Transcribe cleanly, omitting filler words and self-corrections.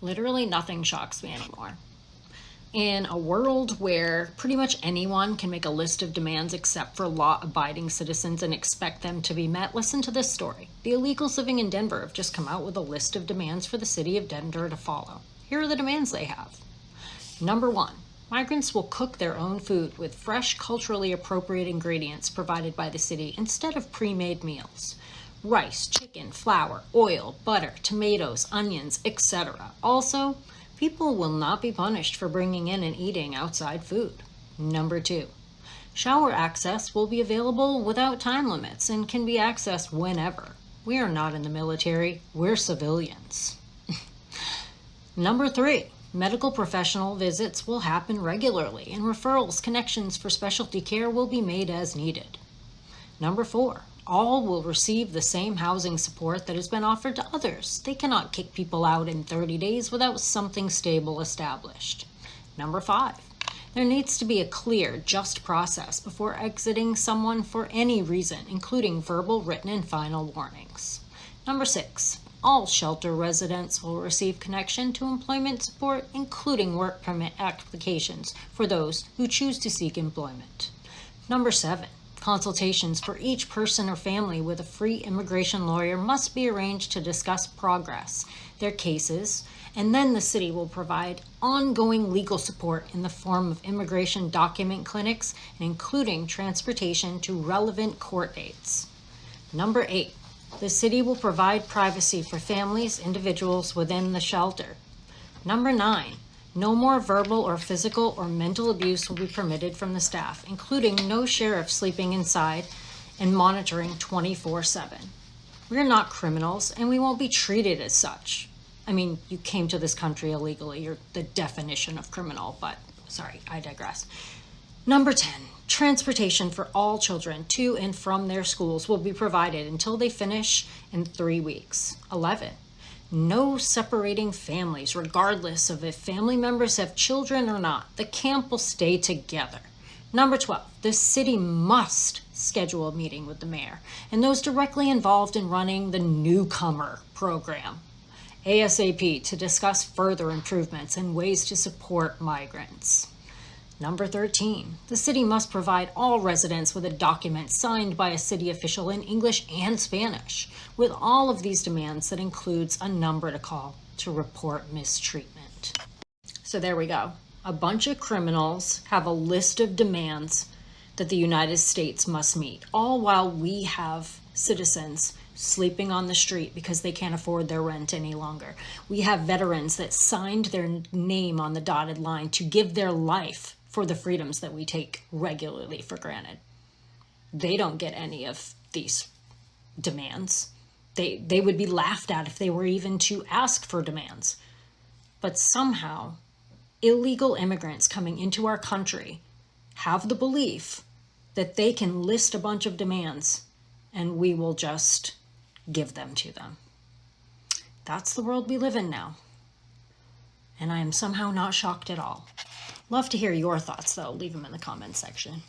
Literally nothing shocks me anymore. In a world where pretty much anyone can make a list of demands except for law-abiding citizens and expect them to be met, listen to this story. The illegals living in Denver have just come out with a list of demands for the city of Denver to follow. Here are the demands they have. Number 1. Migrants will cook their own food with fresh, culturally appropriate ingredients provided by the city instead of pre-made meals. Rice, chicken, flour, oil, butter, tomatoes, onions, etc. Also, people will not be punished for bringing in and eating outside food. Number 2. Shower access will be available without time limits and can be accessed whenever. We are not in the military, we're civilians. Number 3. Medical professional visits will happen regularly and referrals, connections for specialty care will be made as needed. Number 4. All will receive the same housing support that has been offered to others. They cannot kick people out in 30 days without something stable established. Number 5. There needs to be a clear, just process before exiting someone for any reason, including verbal, written, and final warnings. Number 6. All shelter residents will receive connection to employment support, including work permit applications for those who choose to seek employment. Number 7. Consultations for each person or family with a free immigration lawyer must be arranged to discuss progress, their cases, and then the city will provide ongoing legal support in the form of immigration document clinics, and including transportation to relevant court dates. Number 8. The city will provide privacy for families, individuals within the shelter. Number 9. No more verbal or physical or mental abuse will be permitted from the staff, including no sheriff sleeping inside and monitoring 24/7. We're not criminals, and we won't be treated as such. I mean, you came to this country illegally. You're the definition of criminal, but sorry, I digress. Number 10. Transportation for all children to and from their schools will be provided until they finish in 3 weeks. 11. No separating families, regardless of if family members have children or not. The camp will stay together. Number 12, the city must schedule a meeting with the mayor and those directly involved in running the newcomer program, ASAP, to discuss further improvements and ways to support migrants. Number 13, the city must provide all residents with a document signed by a city official in English and Spanish. With all of these demands, that includes a number to call to report mistreatment. So there we go. A bunch of criminals have a list of demands that the United States must meet, all while we have citizens sleeping on the street because they can't afford their rent any longer. We have veterans that signed their name on the dotted line to give their life for the freedoms that we take regularly for granted. They don't get any of these demands. They would be laughed at if they were even to ask for demands. But somehow, illegal immigrants coming into our country have the belief that they can list a bunch of demands and we will just give them to them. That's the world we live in now. And I am somehow not shocked at all. Love to hear your thoughts, though. Leave them in the comments section.